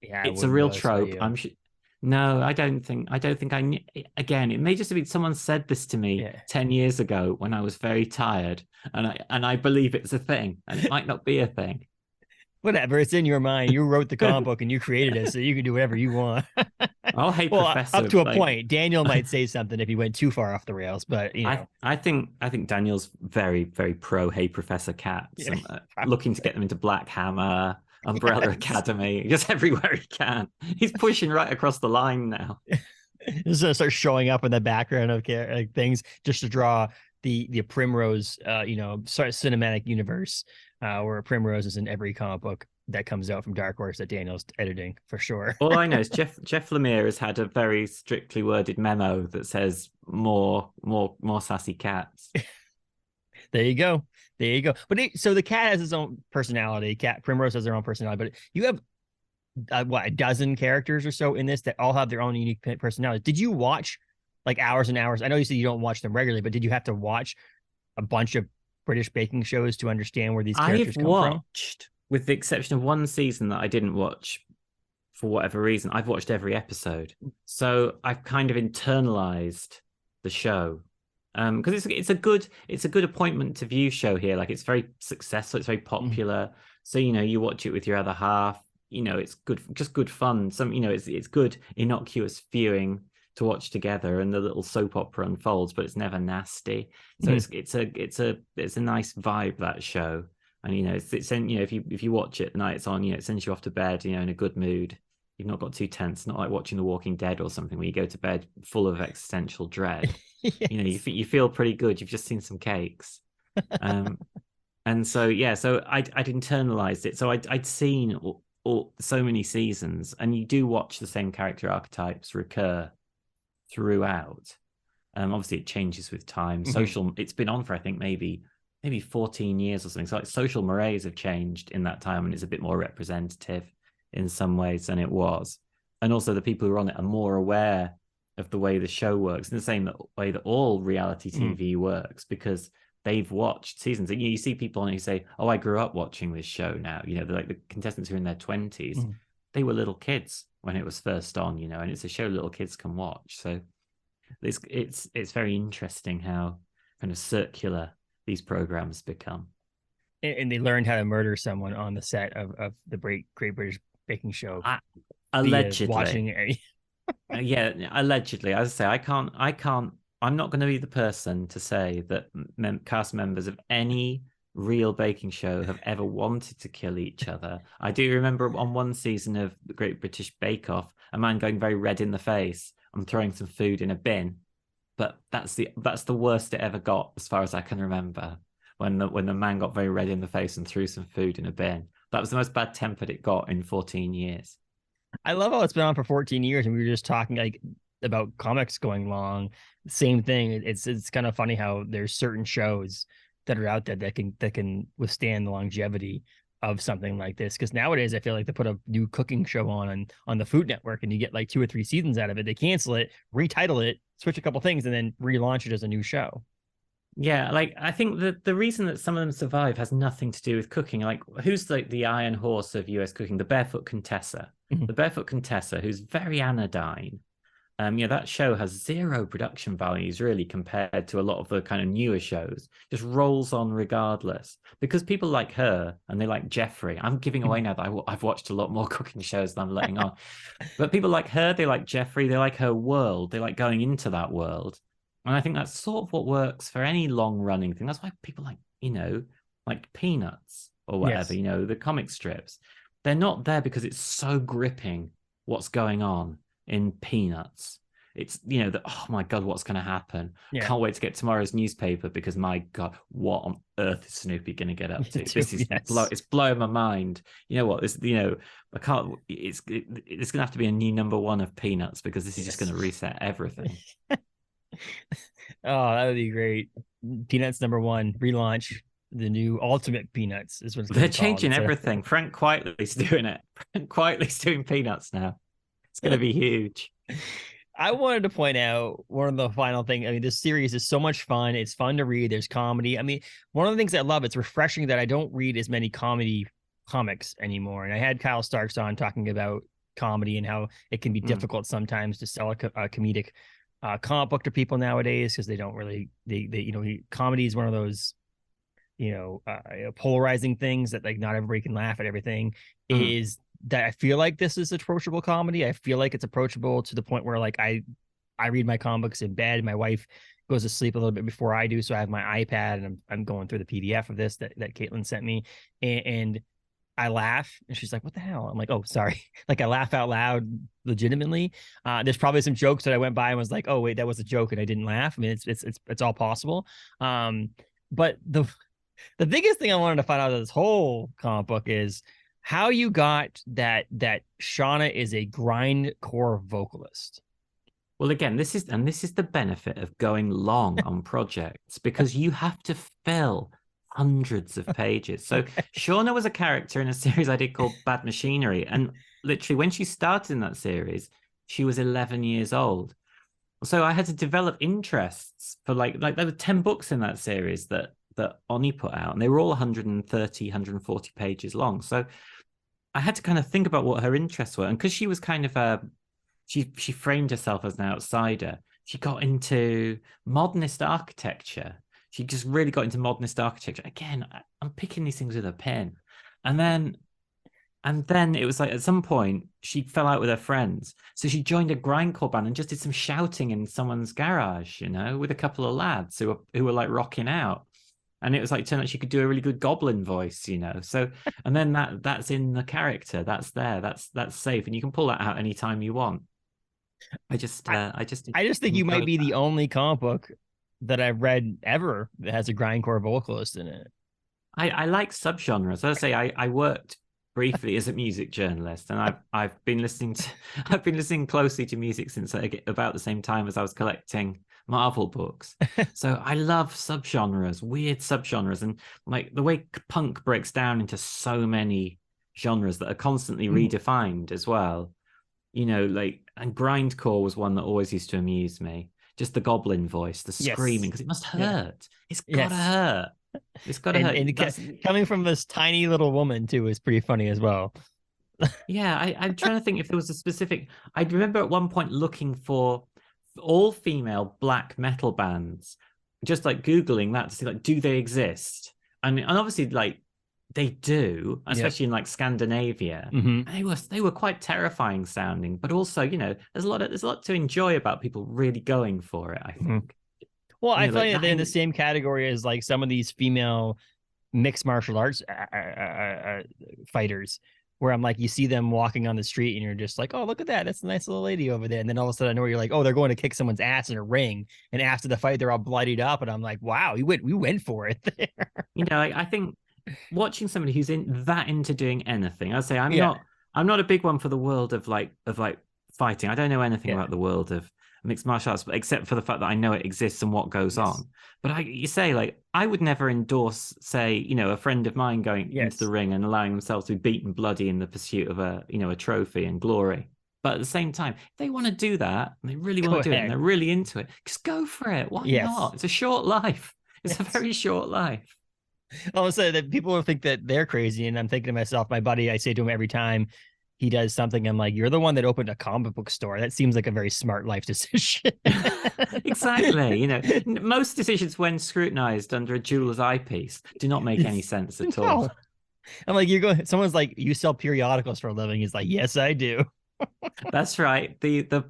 it's a real trope. I'm sure. No, I don't think I knew. Again, it may just have been someone said this to me 10 years ago when I was very tired, and I believe it's a thing, and it might not be a thing. Whatever, it's in your mind. You wrote the comic book and you created it, so you can do whatever you want. Oh, hey, Professor. Up to a point. Daniel might say something if he went too far off the rails, but I think Daniel's very, very pro "Hey Professor" cats, looking to get them into Black Hammer, Umbrella Academy, just everywhere he can. He's pushing right across the line now. He's gonna start showing up in the background of things just to draw the Primrose, sort of cinematic universe, where Primrose is in every comic book that comes out from Dark Horse that Daniel's editing for sure. All I know is Jeff Lemire has had a very strictly worded memo that says more sassy cats. There you go. But so the cat has its own personality. Cat Primrose has their own personality, but you have a dozen characters or so in this that all have their own unique personality. Did you watch like hours and hours? I know you said you don't watch them regularly, but did you have to watch a bunch of British baking shows to understand where these characters come from? With the exception of one season that I didn't watch for whatever reason, I've watched every episode. So I've kind of internalized the show. Because it's a good appointment to view show here. Like, it's very successful, it's very popular. So, you watch it with your other half. It's good, just good fun. It's good innocuous viewing to watch together, and the little soap opera unfolds, but it's never nasty. So it's a nice vibe, that show. And if you watch it the night it's on, it sends you off to bed, in a good mood. You've not got too tense. Not like watching The Walking Dead or something where you go to bed full of existential dread. Yes. You feel pretty good. You've just seen some cakes. And so I'd internalized it. So I'd seen all so many seasons, and you do watch the same character archetypes recur throughout. Obviously it changes with time. It's been on for, I think, maybe 14 years or something. So like social mores have changed in that time, and it's a bit more representative in some ways than it was. And also the people who are on it are more aware of the way the show works, in the same way that all reality TV works, because they've watched seasons. And you see people on it who say, "Oh, I grew up watching this show now." They're like the contestants who are in their 20s. They were little kids when it was first on, and it's a show little kids can watch. So it's very interesting how kind of circular these programs become. And they learned how to murder someone on the set of the Great British Baking Show. Allegedly. Watching it. Yeah, allegedly. As I say, I'm not going to be the person to say that cast members of any real baking show have ever wanted to kill each other. I do remember on one season of the Great British Bake Off, a man going very red in the face and throwing some food in a bin. But that's the worst it ever got, as far as I can remember, when the man got very red in the face and threw some food in a bin. That was the most bad-tempered it got in 14 years. I love how it's been on for 14 years, and we were just talking like about comics going long. Same thing. It's kind of funny how there's certain shows that are out there that can withstand the longevity of something like this. Because nowadays I feel like they put a new cooking show on the Food Network, and you get like 2 or 3 seasons out of it. They cancel it, retitle it, switch a couple things, and then relaunch it as a new show. Yeah, like I think the reason that some of them survive has nothing to do with cooking. Like, who's like the iron horse of US cooking? The Barefoot Contessa. The Barefoot Contessa, who's very anodyne. That show has zero production values really compared to a lot of the kind of newer shows. Just rolls on regardless, because people like her and they like Jeffrey. I'm giving away now that I've watched a lot more cooking shows than I'm letting on. But people like her, they like Jeffrey, they like her world, they like going into that world. And I think that's sort of what works for any long-running thing. That's why people like Peanuts or whatever, the comic strips. They're not there because it's so gripping what's going on in Peanuts. It's, oh my God, what's going to happen? Yeah. Can't wait to get tomorrow's newspaper because, my God, what on earth is Snoopy going to get up to? It's blowing my mind. You know what? I can't, it's going to have to be a new #1 of Peanuts, because this is just going to reset everything. Oh, that would be great. Peanuts #1 relaunch. The new Ultimate Peanuts is what it's They're changing everything. Frank Quitely's doing it. Frank Quitely's doing Peanuts now. It's going to be huge. I wanted to point out one of the final things. I mean, this series is so much fun. It's fun to read. There's comedy. I mean, one of the things I love, it's refreshing that I don't read as many comedy comics anymore. And I had Kyle Starks on talking about comedy and how it can be difficult sometimes to sell a comedic comic book to people nowadays, because they don't really, comedy is one of those, polarizing things that like not everybody can laugh at everything. Is that I feel like this is approachable comedy. I feel like it's approachable to the point where like I read my comic books in bed. My wife goes to sleep a little bit before I do, so I have my iPad and I'm going through the PDF of this that Caitlin sent me, and I laugh and she's like, what the hell? I'm like, oh, sorry. Like I laugh out loud legitimately. There's probably some jokes that I went by and was like, oh wait, that was a joke and I didn't laugh. I mean, it's all possible. But the biggest thing I wanted to find out of this whole comic book is how you got that Shauna is a grindcore vocalist. Well, again, this is the benefit of going long on projects, because you have to fill hundreds of pages. So Okay. Shauna was a character in a series I did called Bad Machinery, and literally when she started in that series, she was 11 years old. So I had to develop interests for like there were 10 books in that series that Oni put out, and they were all 130, 140 pages long. So I had to kind of think about what her interests were, and because she was kind of she framed herself as an outsider. She got into modernist architecture. She just really got into modernist architecture. Again, I'm picking these things with a pen. And then it was like at some point she fell out with her friends. So she joined a grindcore band and just did some shouting in someone's garage, with a couple of lads who were like rocking out. And it was like, turned out she could do a really good goblin voice, So, and then that's in the character. That's there. That's safe. And you can pull that out anytime you want. I just think you might be the only comic book that I've read ever that has a grindcore vocalist in it. I like subgenres. As I say, I worked briefly as a music journalist, and I've been listening closely to music since about the same time as I was collecting Marvel books. So I love subgenres, weird subgenres, and like the way punk breaks down into so many genres that are constantly redefined as well. And grindcore was one that always used to amuse me. Just the goblin voice, the screaming, because it must hurt. Yeah. It's gotta hurt. It's gotta hurt. And coming from this tiny little woman too is pretty funny as well. Yeah, I'm trying to think if there was a specific. I remember at one point looking for all-female black metal bands, just like Googling that to see like, do they exist? And obviously like they do, especially in like Scandinavia. Mm-hmm. And they were quite terrifying sounding, but also, there's a lot to enjoy about people really going for it, I think. Mm-hmm. Well, I feel like they're in the same category as like some of these female mixed martial arts fighters, where I'm like, you see them walking on the street and you're just like, oh, look at that. That's a nice little lady over there. And then all of a sudden I know you're like, oh, they're going to kick someone's ass in a ring. And after the fight, they're all bloodied up. And I'm like, wow, we went for it there. I think watching somebody who's into doing anything, I'd say I'm not a big one for the world of fighting. I don't know anything about the world of mixed martial arts, except for the fact that I know it exists and what goes on. But I would never endorse, say, a friend of mine going into the ring and allowing themselves to be beaten bloody in the pursuit of a trophy and glory. But at the same time, if they want to do that and they really want to do it and they're really into it, just go for it. Why not? It's a short life. It's a very short life. Also, that people will think that they're crazy, and I'm thinking to myself, my buddy, I say to him every time he does something, I'm like, you're the one that opened a comic book store. That seems like a very smart life decision. Exactly. Most decisions, when scrutinized under a jeweler's eyepiece, do not make any sense at all. I'm like, someone's like, you sell periodicals for a living. He's like, yes, I do. That's right. They're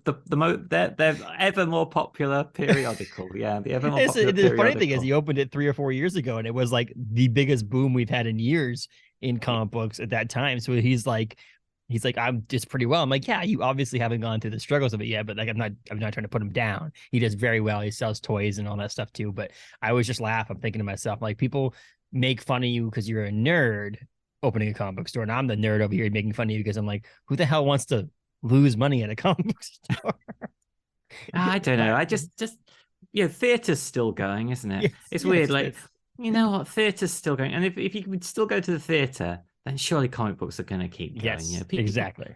ever more popular periodical. Yeah, the ever more popular periodical. The funny thing is, he opened it 3 or 4 years ago, and it was like the biggest boom we've had in years in comic books at that time. So he's like, I'm just pretty well. I'm like, yeah, you obviously haven't gone through the struggles of it yet, but like, I'm not trying to put him down. He does very well. He sells toys and all that stuff too. But I always just laugh. I'm thinking to myself, like, people make fun of you because you're a nerd opening a comic book store, and I'm the nerd over here making fun of you because I'm like, who the hell wants to lose money at a comic book store? I don't know. I just theater's still going, isn't it? It's weird. Like, you know what, theater's still going, and if you would still go to the theater, then surely comic books are going to keep going. Exactly.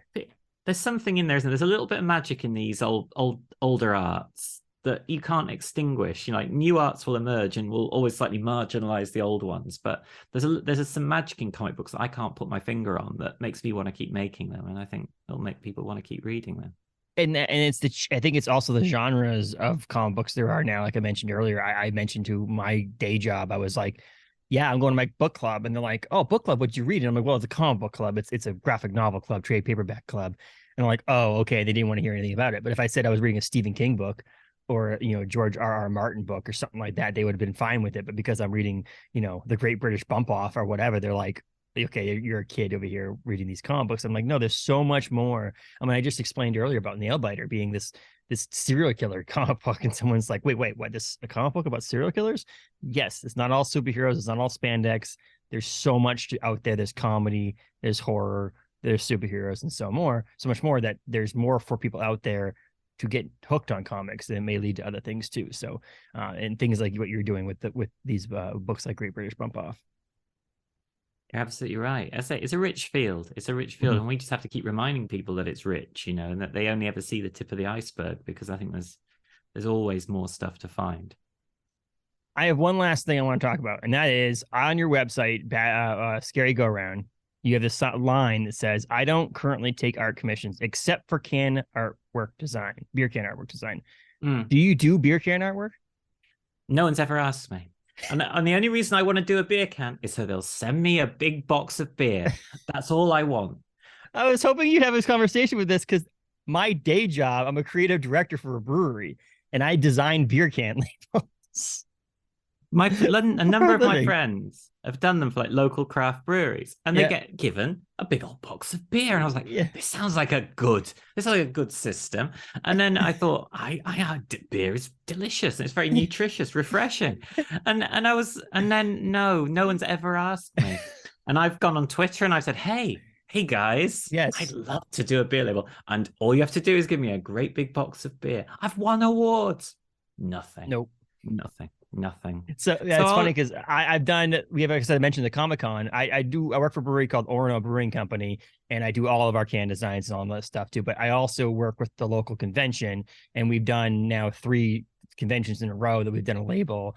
There's something in there, isn't there? There's a little bit of magic in these older arts that you can't extinguish. Like, new arts will emerge and will always slightly marginalize the old ones, but there's some magic in comic books that I can't put my finger on that makes me want to keep making them, and I think it'll make people want to keep reading them. And I think it's also the genres of comic books there are now. Like I mentioned earlier, I mentioned to my day job, I was like, yeah, I'm going to my book club. And they're like, oh, book club, what'd you read? And I'm like, well, it's a comic book club. It's a graphic novel club, trade paperback club. And I'm like, oh, okay. They didn't want to hear anything about it. But if I said I was reading a Stephen King book or, George R.R. Martin book or something like that, they would have been fine with it. But because I'm reading, The Great British Bump Off or whatever, they're like, okay, you're a kid over here reading these comic books. I'm like, no, there's so much more. I mean, I just explained earlier about Nailbiter being this serial killer comic book, and someone's like, wait, what? This a comic book about serial killers? Yes, it's not all superheroes, it's not all spandex. There's so much out there. There's comedy, there's horror, there's superheroes, and so much more, that there's more for people out there to get hooked on comics, that may lead to other things too. So, and things like what you're doing with these books like Great British Bump Off. You're absolutely right. I say it's a rich field. It's a rich field, and we just have to keep reminding people that it's rich, and that they only ever see the tip of the iceberg, because I think there's always more stuff to find. I have one last thing I want to talk about, and that is on your website, Scary Go Round. You have this line that says, "I don't currently take art commissions except for can artwork design, beer can artwork design." Do you do beer can artwork? No one's ever asked me. And the only reason I want to do a beer can is so they'll send me a big box of beer. That's all I want. I was hoping you'd have this conversation with this, because my day job, I'm a creative director for a brewery, and I design beer can labels. A number of my friends have done them for like local craft breweries, and they get given a big old box of beer, and I was like, this sounds like a good system. And then I thought, beer is delicious, and it's very nutritious, refreshing, and then no one's ever asked me, and I've gone on Twitter and I've said, hey guys, I'd love to do a beer label, and all you have to do is give me a great big box of beer. I've won awards. Nothing. Nope. Nothing. So it's funny, because I've done, like I mentioned the Comic-Con. I work for a brewery called Orono Brewing Company, and I do all of our can designs and all that stuff too. But I also work with the local convention, and we've done now 3 conventions in a row that we've done a label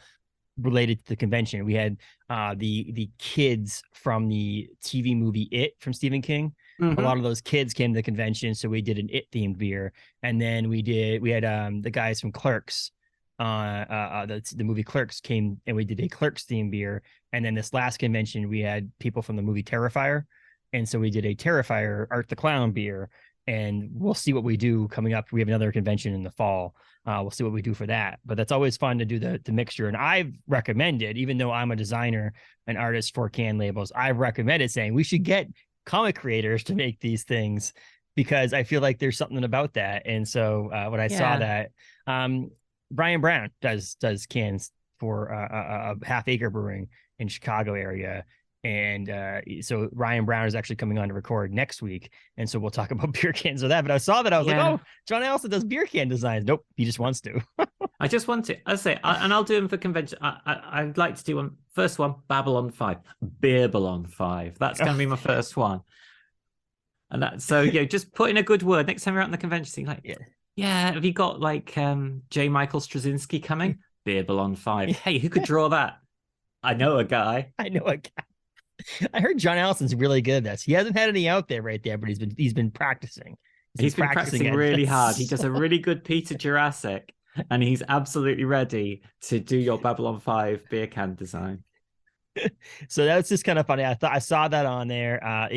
related to the convention. We had the kids from the TV movie It from Stephen King. A lot of those kids came to the convention, so we did an It themed beer. And then we had the guys from Clerks. The movie Clerks came, and we did a Clerks themed beer. And then this last convention, we had people from the movie Terrifier, and so we did a Terrifier Art the Clown beer. And we'll see what we do coming up. We have another convention in the fall. We'll see what we do for that. But that's always fun to do the mixture. And I've recommended, even though I'm a designer and artist for can labels, I've recommended saying we should get comic creators to make these things, because I feel like there's something about that. And so when I saw that, Brian Brown does cans for a Half Acre Brewing in Chicago area. And so Ryan Brown is actually coming on to record next week. And so we'll talk about beer cans or that. But I saw that. I was like, oh, John Allison does beer can designs. Nope. He just wants to. I just want to. I say, and I'll do them for convention. I'd like to do one. First one, Babylon 5. Beerballon 5. That's going to be my first one. And that, so, just put in a good word. Next time you're out in the convention, like, have you got like J. Michael Straczynski coming? Beerballon 5. Hey, who could draw that? I know a guy. I heard John Allison's really good at this. He hasn't had any out there right there, but he's been practicing. He's been practicing really hard. He does a really good Peter Jurassic, and he's absolutely ready to do your Babylon 5 beer can design. So that's just kind of funny. I saw that on there.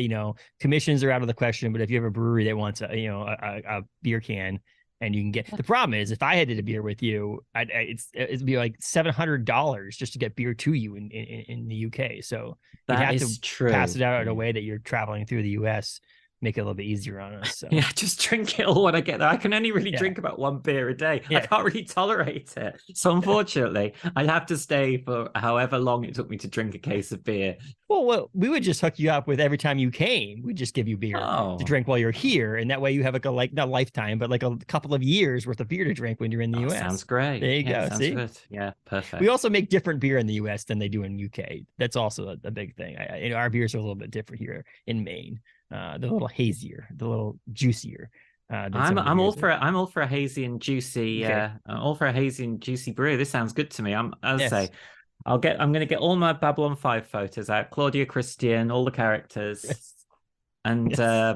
Commissions are out of the question, but if you have a brewery that wants a beer can, and you can get, the problem is, if I had did a beer with you, it'd be like $700 just to get beer to you in the UK. So that you'd have is to true. Pass it out in a way that you're traveling through the US, make it a little bit easier on us. So. Yeah, just drink it all when I get there. I can only really drink about 1 beer a day. I can't really tolerate it. So unfortunately, I'd have to stay for however long it took me to drink a case of beer. Well, we would just hook you up with, every time you came, we'd just give you beer to drink while you're here. And that way you have not lifetime, but like a couple of years worth of beer to drink when you're in the US. Sounds great. There you go. See? Good. Yeah, perfect. We also make different beer in the US than they do in UK. That's also a big thing. Our beers are a little bit different here in Maine. They're a little hazier, a little juicier. I'm all for a hazy and juicy. I'm all for a hazy and juicy brew. This sounds good to me. I'm going to get all my Babylon 5 photos out, Claudia Christian, all the characters, and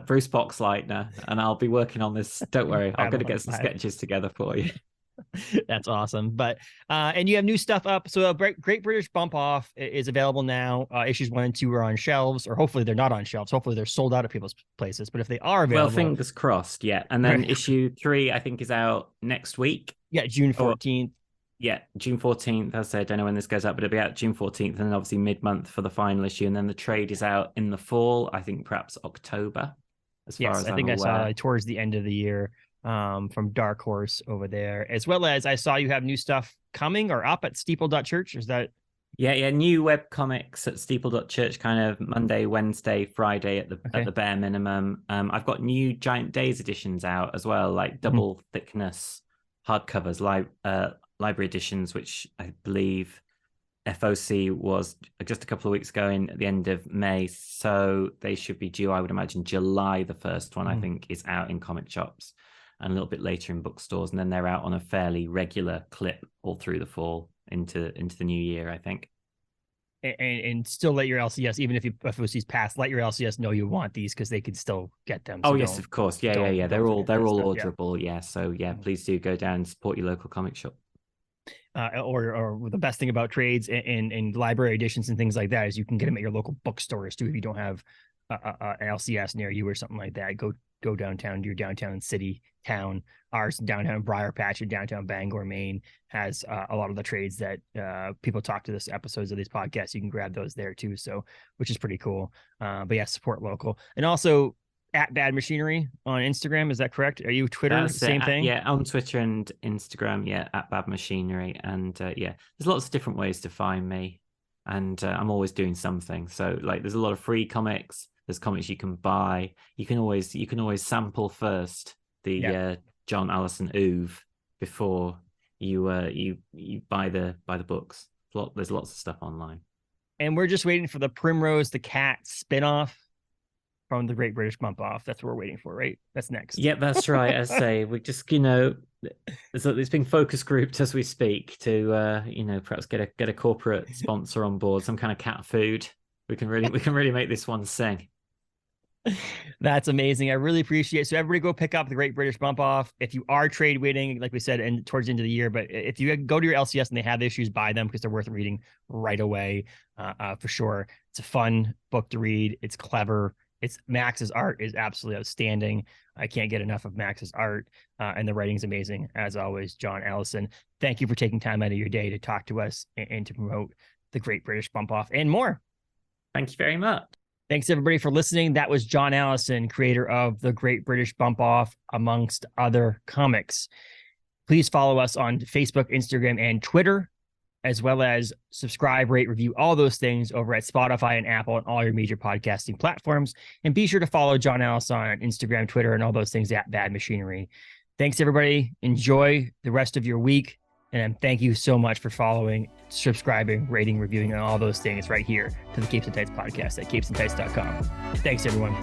Bruce Boxleitner, and I'll be working on this. Don't worry, I'm going to get some sketches together for you. That's awesome. But and you have new stuff up. So Great British Bump Off is available now. Issues 1 and 2 are on shelves, or hopefully they're not on shelves. Hopefully they're sold out at people's places. But if they are available, well, fingers crossed. Yeah, and then issue 3 I think is out next week. Yeah, June 14th. Yeah, June 14th. As I say, I don't know when this goes out, but it'll be out June 14th, and then obviously mid-month for the final issue, and then the trade is out in the fall. I think perhaps October, as far as I I'm think aware. I saw towards the end of the year from Dark Horse over there, as well as I saw you have new stuff coming or up at Steeple.church. Is that? Yeah, new web comics at Steeple.church, kind of Monday, Wednesday, Friday at the bare minimum. I've got new Giant Days editions out as well, like double thickness hardcovers, library editions, which I believe FOC was just a couple of weeks ago at the end of May. So they should be due, I would imagine, July. The first one, I think, is out in comic shops and a little bit later in bookstores. And then they're out on a fairly regular clip all through the fall into the new year, I think. And still let your LCS, even if FOC's passed, let your LCS know you want these because they can still get them. So yes, of course. Yeah. They're all orderable. Yeah. So please do go down and support your local comic shop. Or the best thing about trades and library editions and things like that is you can get them at your local bookstores too. If you don't have an LCS near you or something like that, go downtown to your downtown city town. Ours downtown Briar Patch in downtown Bangor, Maine has a lot of the trades that people talk to this episodes of these podcasts. You can grab those there too. So, which is pretty cool. But yeah, support local. And also at Bad Machinery on Instagram. Is that correct? Are you Twitter? Same thing? Yeah, on Twitter and Instagram. Yeah, at Bad Machinery. And there's lots of different ways to find me. And I'm always doing something. So like there's a lot of free comics. There's comics you can buy. You can always sample first the John Allison oeuvre before you buy the books. There's lots of stuff online. And we're just waiting for the Primrose the Cat spinoff from the Great British Bump Off. That's what we're waiting for, right? That's next. Yeah, that's right. I say we just it's being focus grouped as we speak to perhaps get a corporate sponsor on board, some kind of cat food. We can really make this one sing. That's amazing. I really appreciate it. So everybody go pick up the Great British Bump Off. If you are trade waiting, like we said, and towards the end of the year, but if you go to your LCS and they have issues, buy them because they're worth reading right away for sure. It's a fun book to read. It's clever. Max's art is absolutely outstanding. I can't get enough of Max's art, and the writing's amazing. As always, John Allison, thank you for taking time out of your day to talk to us and to promote the Great British Bump Off and more. Thank you very much. Thanks, everybody, for listening. That was John Allison, creator of The Great British Bump Off, amongst other comics. Please follow us on Facebook, Instagram, and Twitter, as well as subscribe, rate, review, all those things over at Spotify and Apple and all your major podcasting platforms. And be sure to follow John Allison on Instagram, Twitter, and all those things at Bad Machinery. Thanks, everybody. Enjoy the rest of your week. And thank you so much for following, subscribing, rating, reviewing, and all those things right here to the Capes and Tights podcast at capesandtights.com. Thanks, everyone.